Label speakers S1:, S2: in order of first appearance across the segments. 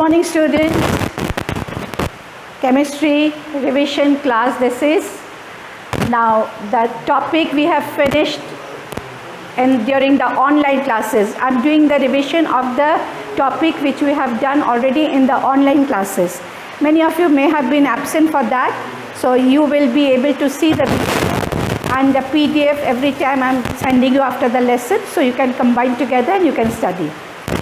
S1: morning, students. Chemistry revision class this is. Now the topic we have finished and during the online classes. I'm doing the revision of the topic which we have done already in the online classes. Many of you may have been absent for that, so you will be able to see the and the PDF every time I'm sending you after the lesson, so you can combine together and you can study.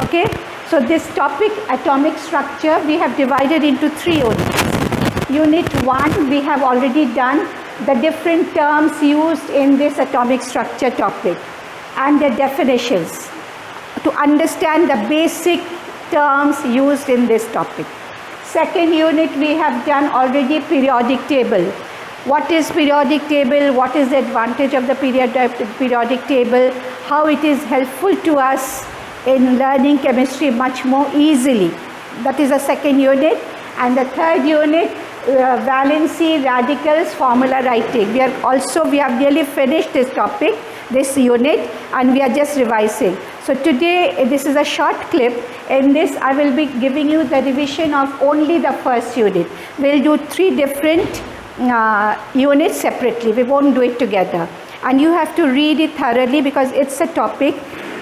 S1: Okay, so this topic, atomic structure, we have divided into 3 units. Unit 1, we have already done the different terms used in this atomic structure topic and the definitions to understand the basic terms used in this topic. Second unit, we have done already periodic table. What is periodic table? What is the advantage of the periodic table? How it is helpful to us in learning chemistry much more easily. That is the second unit. And the third unit, valency, radicals, formula writing. We have nearly finished this topic, this unit, and we are just revising. So today, this is a short clip. In this, I will be giving you the revision of only the first unit. We'll do 3 different units separately. We won't do it together. And you have to read it thoroughly because it's a topic.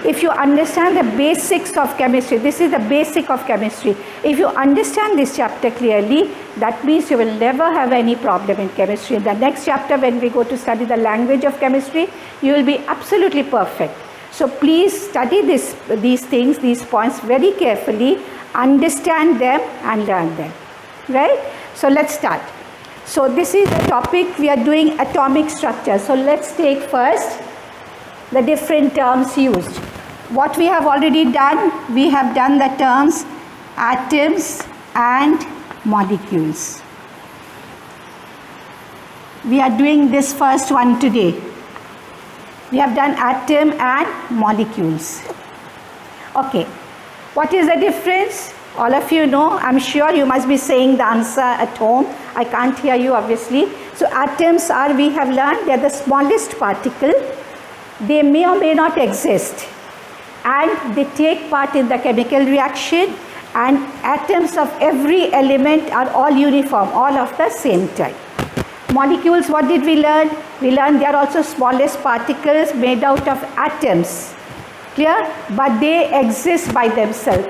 S1: If you understand the basics of chemistry, this is the basic of chemistry. If you understand this chapter clearly, that means you will never have any problem in chemistry. In the next chapter, when we go to study the language of chemistry, you will be absolutely perfect. So please study these things, these points very carefully, understand them and learn them. Right? So let's start. So this is the topic we are doing, atomic structure. So let's take first the different terms used. What we have already done, we have done the terms atoms and molecules. We are doing this first one today. We have done atom and molecules. Okay, what is the difference? All of you know, I'm sure you must be saying the answer at home. I can't hear you obviously. So atoms are, we have learned, they are the smallest particle. They may or may not exist, and they take part in the chemical reaction, and atoms of every element are all uniform, all of the same type. Molecules, what did we learn? We learned they are also smallest particles made out of atoms. Clear? But they exist by themselves.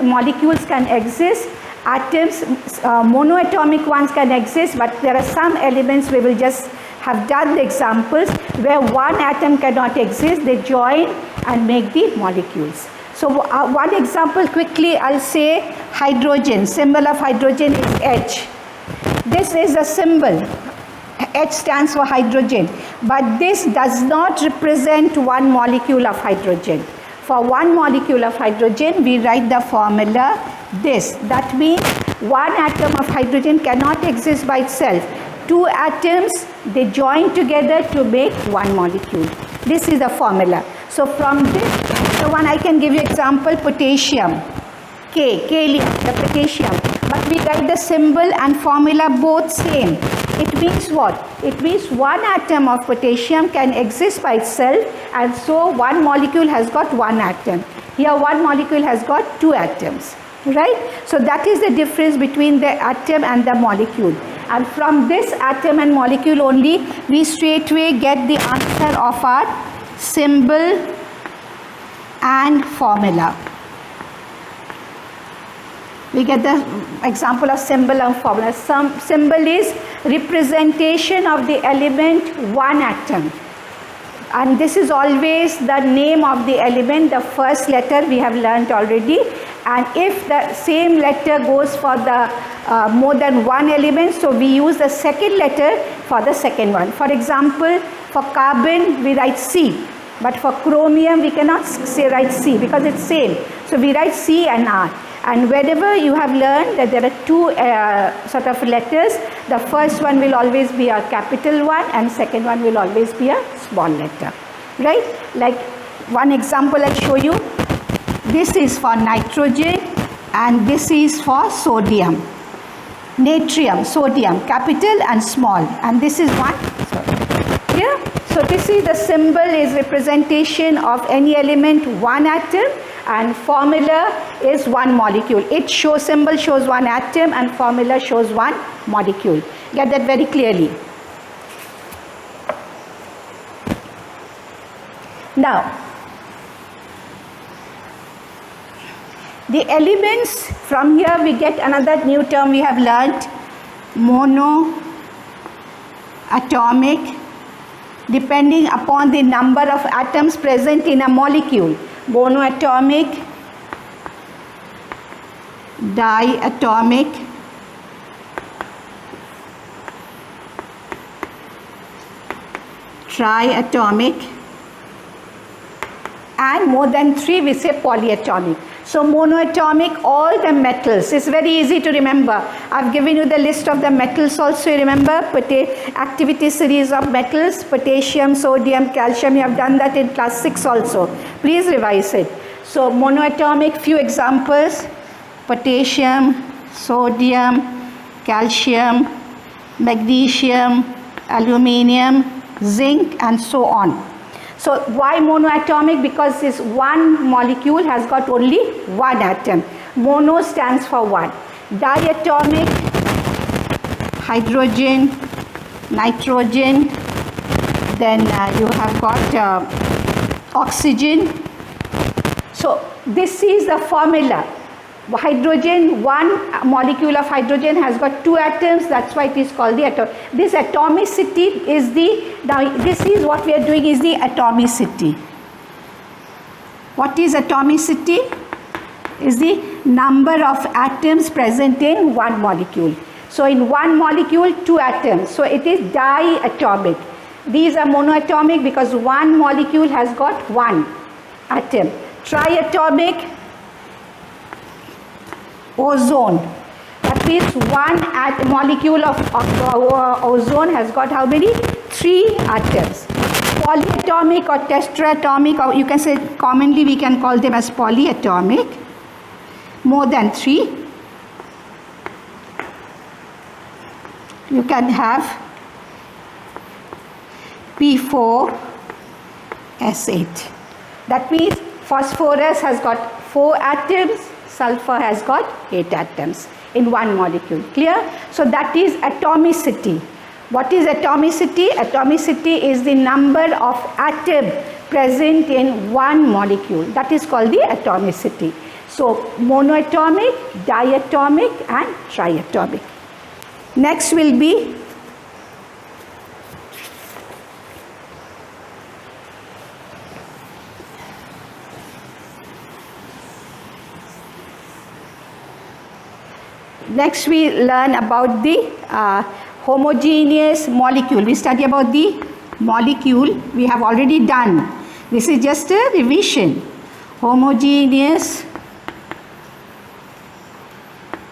S1: Molecules can exist. Atoms, monoatomic ones can exist, but there are some elements we will just have done the examples where one atom cannot exist. They join and make the molecules. So one example quickly, I'll say hydrogen. Symbol of hydrogen is H. This is a symbol. H stands for hydrogen, but this does not represent one molecule of hydrogen. For one molecule of hydrogen, we write the formula this. That means one atom of hydrogen cannot exist by itself. 2 atoms, they join together to make one molecule. This is the formula. So from this, the one I can give you example, potassium. K, the potassium. But we write the symbol and formula both same. It means what? It means one atom of potassium can exist by itself, and so one molecule has got one atom. Here one molecule has got 2 atoms. Right? So that is the difference between the atom and the molecule. And from this atom and molecule only, we straightway get the answer of our symbol and formula. We get the example of symbol and formula. Some symbol is representation of the element one atom. And this is always the name of the element, the first letter we have learnt already. And if the same letter goes for the more than one element, so we use the second letter for the second one. For example, for carbon, we write C. But for chromium, we cannot write C because it's same. So we write C and R. And whenever you have learned that there are 2 sort of letters, the first one will always be a capital one and second one will always be a small letter. Right? Like one example I'll show you. This is for nitrogen and this is for sodium. Natrium, sodium, capital and small. And this is one. Here. So this is the symbol is representation of any element one atom, and formula is one molecule. It shows, symbol shows one atom and formula shows one molecule. Get that very clearly. Now, the elements, from here we get another new term we have learnt, monoatomic, depending upon the number of atoms present in a molecule. Monoatomic, diatomic, triatomic, and more than 3 we say polyatomic. So monoatomic, all the metals, it's very easy to remember. I've given you the list of the metals also, you remember, activity series of metals, potassium, sodium, calcium, you have done that in class 6 also. Please revise it. So monoatomic, few examples, potassium, sodium, calcium, magnesium, aluminium, zinc, and so on. So why monoatomic? Because this one molecule has got only one atom. Mono stands for one. Diatomic, hydrogen, nitrogen, then you have got oxygen. So this is the formula. Hydrogen, one molecule of hydrogen has got 2 atoms, that's why it is called the atom. This atomicity is now this is what we are doing, is the atomicity. What is atomicity? Is the number of atoms present in one molecule. So in one molecule, 2 atoms, so it is diatomic. These are monoatomic because one molecule has got 1 atom. Triatomic, ozone. That means one molecule of ozone has got how many? 3 atoms. Polyatomic or tetratomic, or you can say commonly we can call them as polyatomic. More than 3. You can have P4S8. That means phosphorus has got 4 atoms, sulfur has got 8 atoms in one molecule. Clear? So that is atomicity. What is atomicity? Atomicity is the number of atoms present in one molecule. That is called the atomicity. So monoatomic, diatomic, and triatomic. Next will be next we learn about the homogeneous molecule. We study about the molecule we have already done. This is just a revision. Homogeneous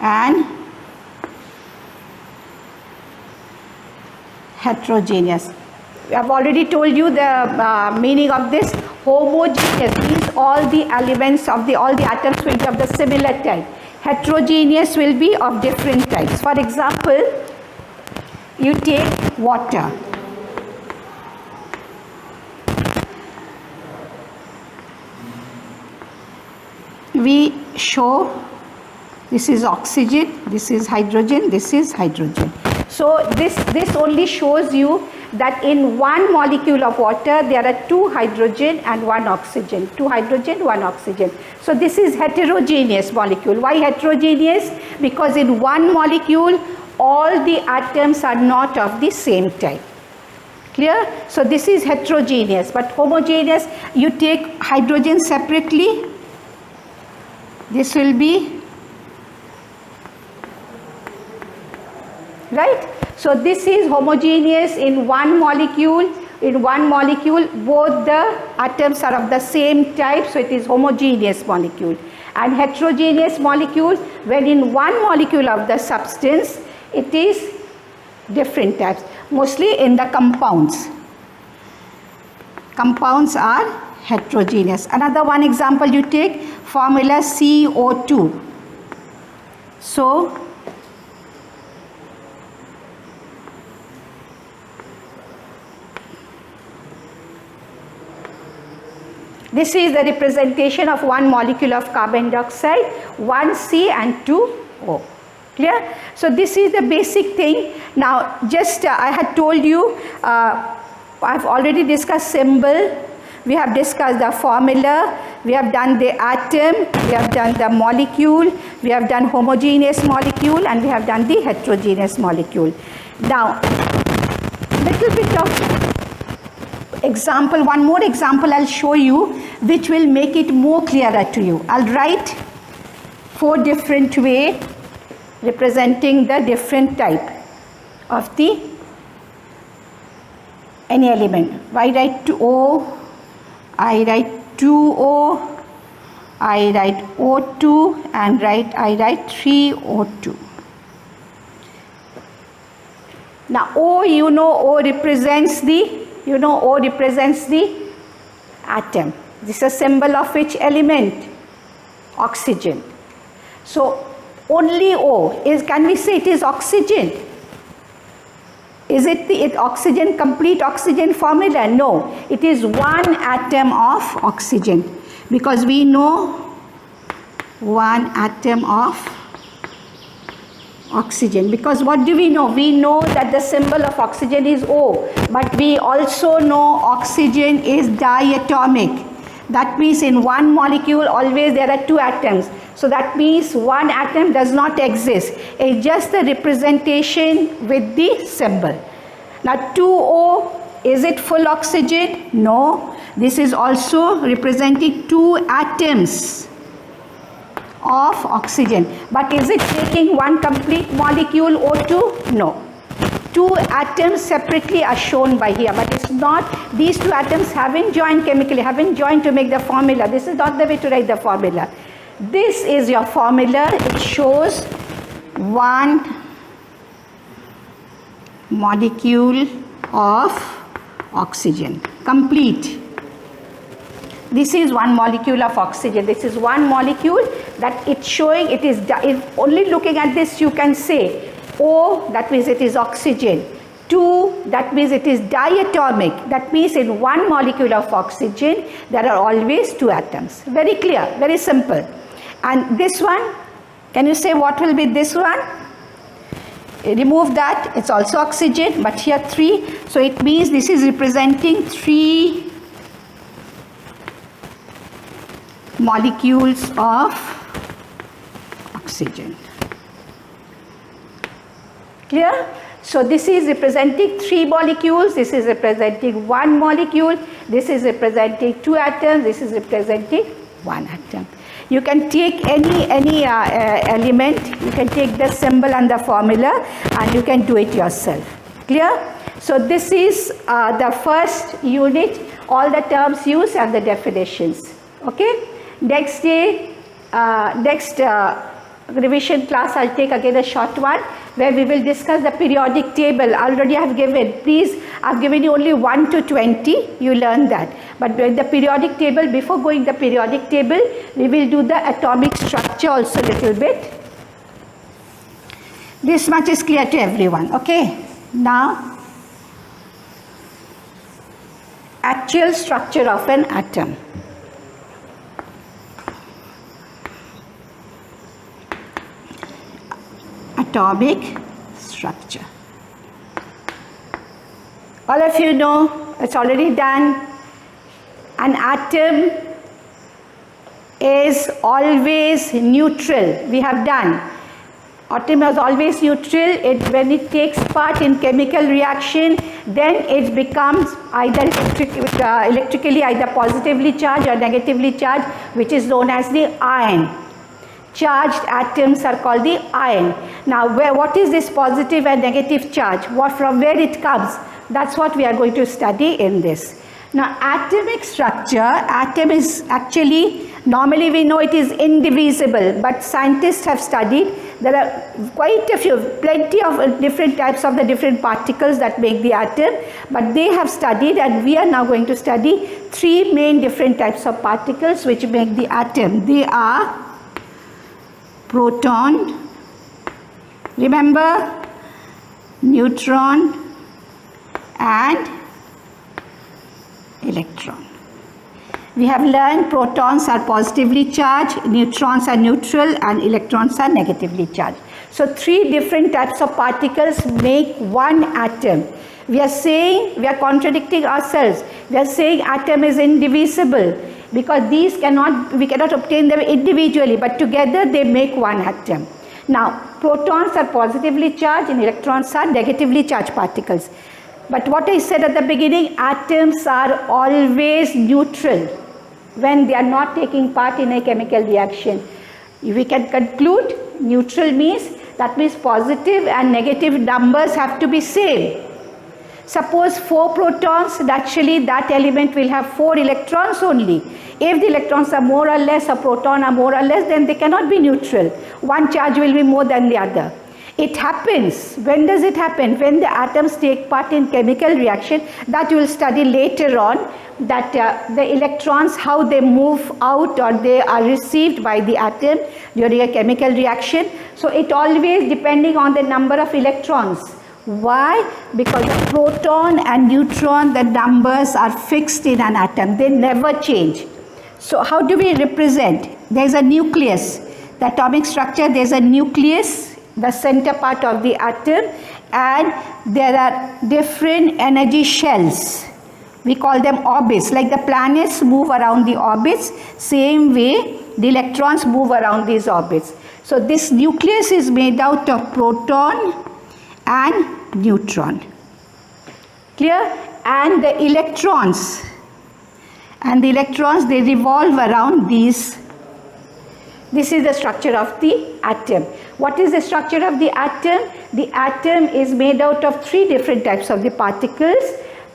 S1: and heterogeneous. I have already told you the meaning of this. Homogeneous means all the elements of all the atoms will be of the similar type. Heterogeneous will be of different types. For example, you take water. We show this is oxygen, this is hydrogen, this is hydrogen. So this only shows you that in one molecule of water there are 2 hydrogen and 1 oxygen. 2 hydrogen, 1 oxygen. So this is heterogeneous molecule. Why heterogeneous? Because in one molecule all the atoms are not of the same type. Clear? So this is heterogeneous. But homogeneous, you take hydrogen separately. This will be right. So this is homogeneous in one molecule. In one molecule both the atoms are of the same type, so it is homogeneous molecule. And heterogeneous molecule, when in one molecule of the substance it is different types, mostly in the compounds. Compounds are heterogeneous. Another one example you take, formula CO2. So This is the representation of one molecule of carbon dioxide, 1C and 2O. Clear? So this is the basic thing. Now just I had told you, I've already discussed symbol, we have discussed the formula, we have done the atom, we have done the molecule, we have done homogeneous molecule, and we have done the heterogeneous molecule. Now, little bit of example, one more example I'll show you, which will make it more clearer to you. I'll write 4 different ways representing the different type of the any element. I write 2O, I write 2O, I write O2, and I write 3O2. Now O, you know O represents the, atom. This is a symbol of which element? Oxygen. So only O is, can we say it is oxygen? Is it the oxygen, complete oxygen formula? No, it is one atom of oxygen, because we know one atom of oxygen. Because what do we know? We know that the symbol of oxygen is O, but we also know oxygen is diatomic. That means in one molecule always there are 2 atoms. So that means one atom does not exist. It's just the representation with the symbol. Now 2O, is it full oxygen? No. This is also representing 2 atoms of oxygen. But is it taking one complete molecule O2? No. 2 atoms separately are shown by here, but it's not, these 2 atoms haven't joined chemically, haven't joined to make the formula. This is not the way to write the formula. This is your formula. It shows one molecule of oxygen, complete. This is one molecule of oxygen. This is one molecule that it's showing, it is only looking at this you can say O, that means it is oxygen. 2, that means it is diatomic. That means in one molecule of oxygen there are always 2 atoms. Very clear, very simple. And this one, can you say what will be this one? Remove that, it's also oxygen, but here 3. So it means this is representing 3 molecules of oxygen. Clear? So this is representing 3 molecules, this is representing 1 molecule, this is representing 2 atoms, this is representing 1 atom. You can take any element, you can take the symbol and the formula, and you can do it yourself. Clear? So this is the first unit, all the terms used and the definitions. Okay? Next day, next revision class, I'll take again a short one where we will discuss the periodic table. Already I have given, please, I've given you only 1 to 20, you learn that. But with the periodic table, before going the periodic table, we will do the atomic structure also a little bit. This much is clear to everyone, okay? Now, actual structure of an atom. Atomic structure. All of you know, it's already done. An atom is always neutral. We have done. Atom is always neutral. When it takes part in chemical reaction, then it becomes either electrically either positively charged or negatively charged, which is known as the ion. Charged atoms are called the ion. Now, what is this positive and negative charge? From where it comes? That's what we are going to study in this. Now, atomic structure, atom is actually, normally we know it is indivisible, but scientists have studied, there are quite a few, plenty of different types of the different particles that make the atom, but they have studied, and we are now going to study 3 main different types of particles which make the atom. They are proton, remember, neutron and electron. we have learned protons are positively charged, neutrons are neutral, and electrons are negatively charged. So 3 different types of particles make one atom. We are saying, we are contradicting ourselves. We are saying atom is indivisible because we cannot obtain them individually, but together they make one atom. Now, protons are positively charged and electrons are negatively charged particles. But what I said at the beginning, atoms are always neutral when they are not taking part in a chemical reaction. We can conclude neutral means, that means positive and negative numbers have to be same. Suppose 4 protons, naturally that element will have 4 electrons only. If the electrons are more or less, or proton are more or less, then they cannot be neutral. One charge will be more than the other. It happens. When does it happen? When the atoms take part in chemical reaction, that you will study later on, that the electrons, how they move out or they are received by the atom during a chemical reaction. So it always depending on the number of electrons. Why? Because the proton and neutron, the numbers are fixed in an atom. They never change. So how do we represent? There is a nucleus. The atomic structure, there is a nucleus, the center part of the atom, and there are different energy shells. We call them orbits. Like the planets move around the orbits, same way the electrons move around these orbits. So this nucleus is made out of proton and neutron. Clear? And the electrons. They revolve around these. This is the structure of the atom. What is the structure of the atom? The atom is made out of 3 different types of the particles.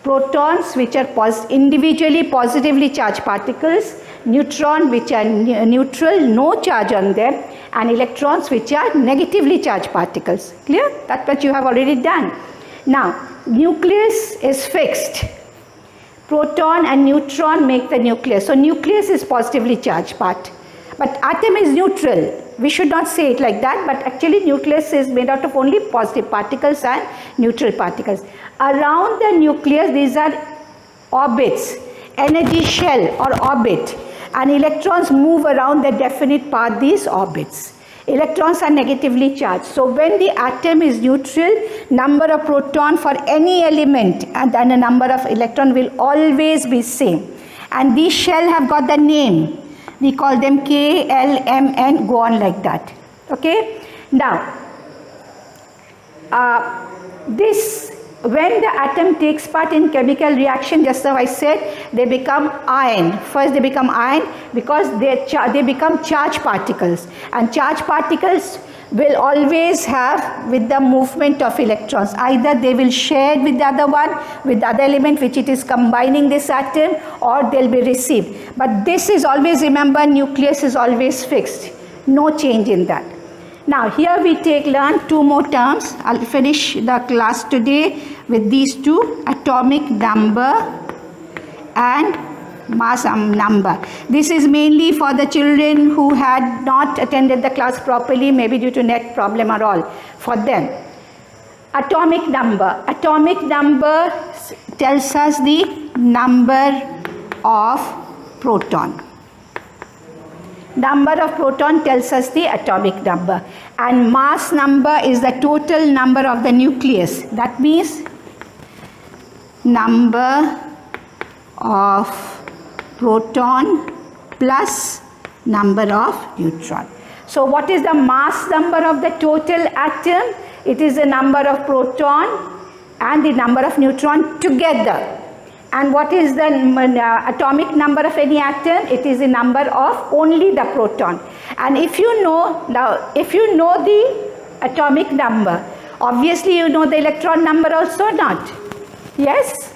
S1: Protons, which are individually positively charged particles. Neutron, which are neutral, no charge on them. And electrons, which are negatively charged particles. Clear? That's what you have already done. Now, nucleus is fixed. Proton and neutron make the nucleus. So nucleus is positively charged part. But atom is neutral. We should not say it like that, but actually nucleus is made out of only positive particles and neutral particles. Around the nucleus, these are orbits, energy shell or orbit, and electrons move around the definite path, these orbits. Electrons are negatively charged. So when the atom is neutral, number of proton for any element and then a number of electron will always be same. And these shell have got the name. We call them K, L, M, N, go on like that. Okay? Now, when the atom takes part in chemical reaction, just as I said, they become ion. First they become ion because they become charged particles. And charged particles will always have with the movement of electrons. Either they will share with the other one, with the other element which it is combining this atom, or they'll be received. But this is always, remember, nucleus is always fixed. No change in that. Now here we learn 2 more terms. I'll finish the class today with these 2, atomic number and mass number. This is mainly for the children who had not attended the class properly, maybe due to net problem or all, for them. Atomic number. Atomic number tells us the number of proton. Number of proton tells us the atomic number. And mass number is the total number of the nucleus. That means number of proton plus number of neutron. So what is the mass number of the total atom? It is the number of proton and the number of neutron together. And what is the atomic number of any atom? It is the number of only the proton. And if you know the atomic number, obviously you know the electron number also, not? Yes?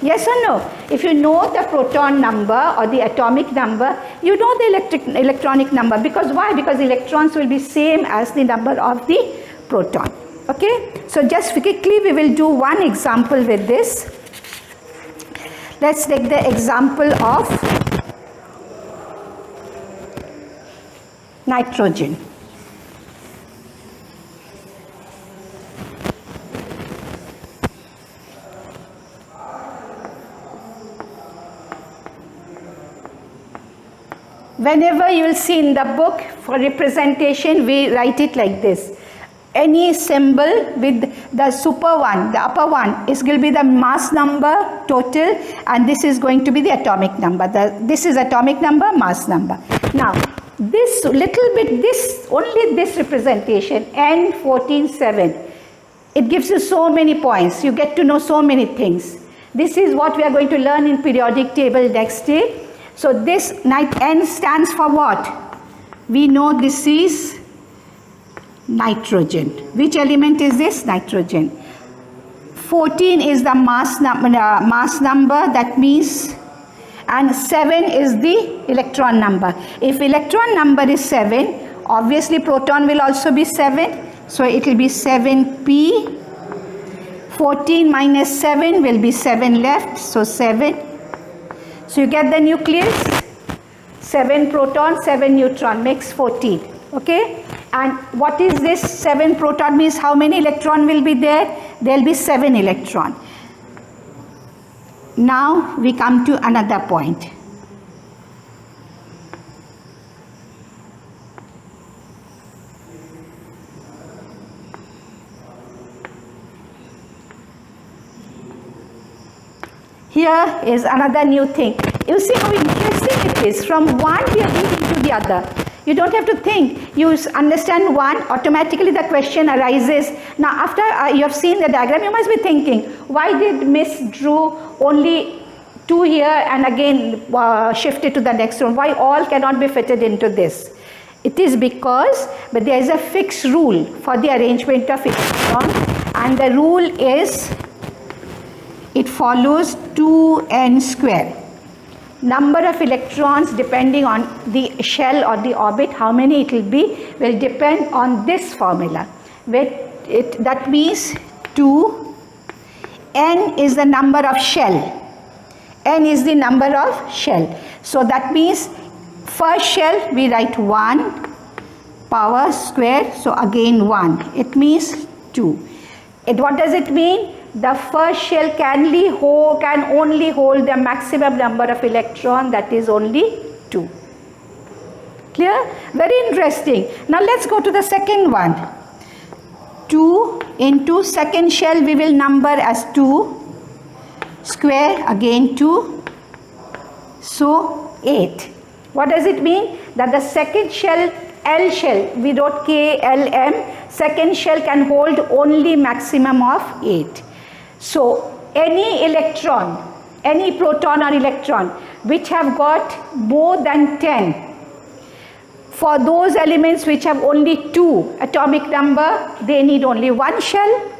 S1: Yes or no? If you know the proton number or the atomic number, you know the electronic number. Because why? Because electrons will be same as the number of the proton. Okay? So just quickly we will do one example with this. Let's take the example of nitrogen. whenever you will see in the book for representation, we write it like this. Any symbol with the super one, the upper one, is going to be the mass number total, and this is going to be the atomic number. This is atomic number, mass number. Now, this little bit, only this representation, N147, it gives you so many points. You get to know so many things. This is what we are going to learn in periodic table next day. So this N stands for what? We know this is nitrogen. Which element is this? Nitrogen. 14 is the mass number, that means, and 7 is the electron number. If electron number is 7, obviously proton will also be 7. So it will be 7p. 14 minus 7 will be 7 left. So 7. So you get the nucleus. 7 proton, 7 neutron makes 14. Okay. And what is this 7 proton means? How many electron will be there? There will be 7 electron. Now we come to another point. Here is another new thing. You see how interesting it is. From one we are moving to the other. You don't have to think. You understand one, automatically the question arises. Now after you have seen the diagram, you must be thinking, why did Miss drew only 2 here and again shifted to the next one? Why all cannot be fitted into this? It is because, but there is a fixed rule for the arrangement of electrons, and the rule is, it follows 2n square. Number of electrons depending on the shell or the orbit, how many it will be, will depend on this formula. That means 2, n is the number of shell. N is the number of shell. So that means first shell we write 1 power square, so again 1. It means 2. What does it mean? The first shell can only hold the maximum number of electrons, that is only 2. Clear? Very interesting. Now let's go to the second one. 2 into second shell we will number as 2 square, again 2, so 8. What does it mean? That the second shell, L shell, we wrote KLM, second shell can hold only maximum of 8. So any electron, any proton or electron which have got more than 10, for those elements which have only 2 atomic number, they need only 1 shell.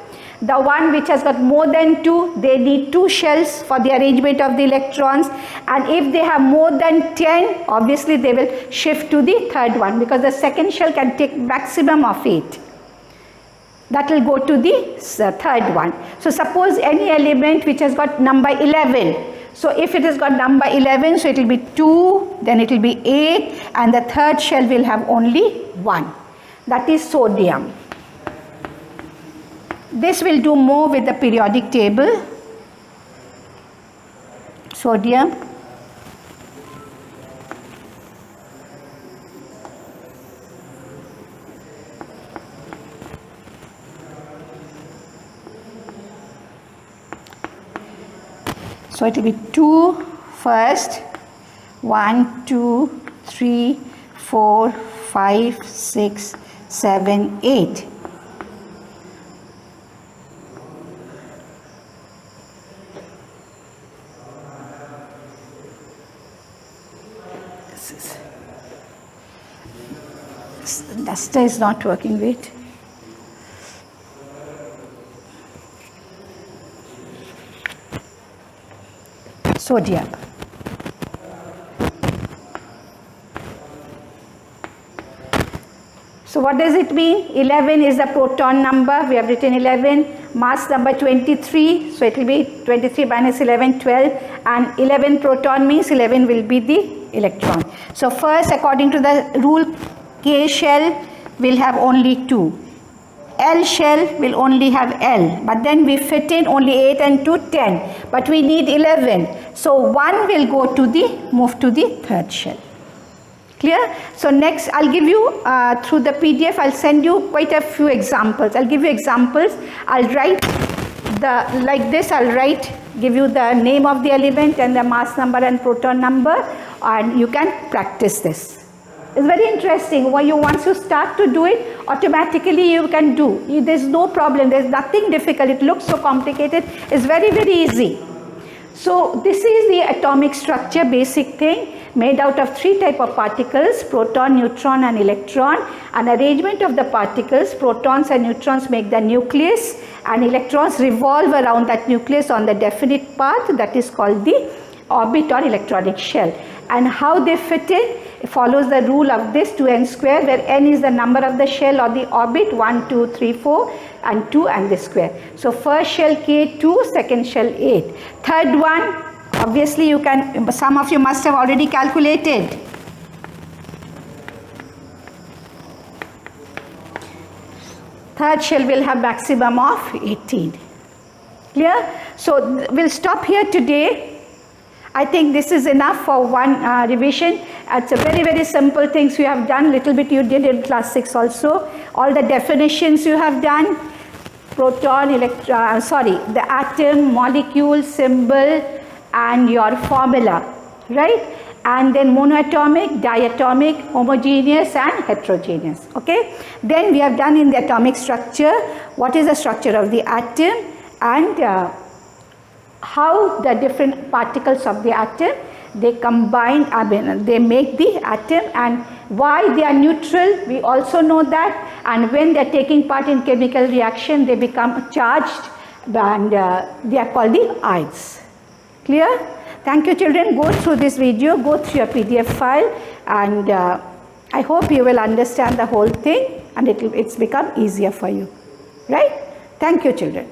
S1: The one which has got more than 2, they need 2 shells for the arrangement of the electrons. And if they have more than 10, obviously they will shift to the third one, because the second shell can take maximum of 8. That will go to the third one. So suppose any element which has got number 11. So if it has got number 11, so it will be 2, then it will be 8, and the third shell will have only 1. That is sodium. This will do more with the periodic table. Sodium. So it will be 2 first, 1, 2, 3, 4, 5, 6, 7, 8. Duster is not working, wait. Sodium. So what does it mean? 11 is the proton number. We have written 11. Mass number 23. So it will be 23 minus 11, 12. And 11 proton means 11 will be the electron. So first, according to the rule, K shell will have only 2. L shell will only have L, but then we fit in only 8 and 2, 10, but we need 11. So 1 will move to the third shell. Clear? So next I'll give you through the PDF, I'll send you quite a few examples. I'll give you examples. I'll write like this, give you the name of the element and the mass number and proton number, and you can practice this. It's very interesting. Once you start to do it, automatically you can do. There's no problem. There's nothing difficult. It looks so complicated. It's very, very easy. So this is the atomic structure, basic thing, made out of 3 types of particles: proton, neutron and electron. An arrangement of the particles, protons and neutrons make the nucleus, and electrons revolve around that nucleus on the definite path, that is called the orbit or electronic shell. And how they fit in, it follows the rule of this 2n square, where n is the number of the shell or the orbit, 1, 2, 3, 4 and 2 and the square. So first shell K 2, second shell 8. Third one, obviously you can, some of you must have already calculated. Third shell will have maximum of 18. Clear? So we'll stop here today. I think this is enough for one revision. It's a very, very simple things you have done. Little bit you did in class 6 also. All the definitions you have done. Proton, the atom, molecule, symbol and your formula, right? And then monoatomic, diatomic, homogeneous and heterogeneous, okay? Then we have done in the atomic structure, what is the structure of the atom and how the different particles of the atom, they combine, they make the atom, and why they are neutral, we also know that, and when they are taking part in chemical reaction, they become charged and they are called the ions. Clear? Thank you children. Go through this video, go through your PDF file, and I hope you will understand the whole thing and it's become easier for you. Right? Thank you children.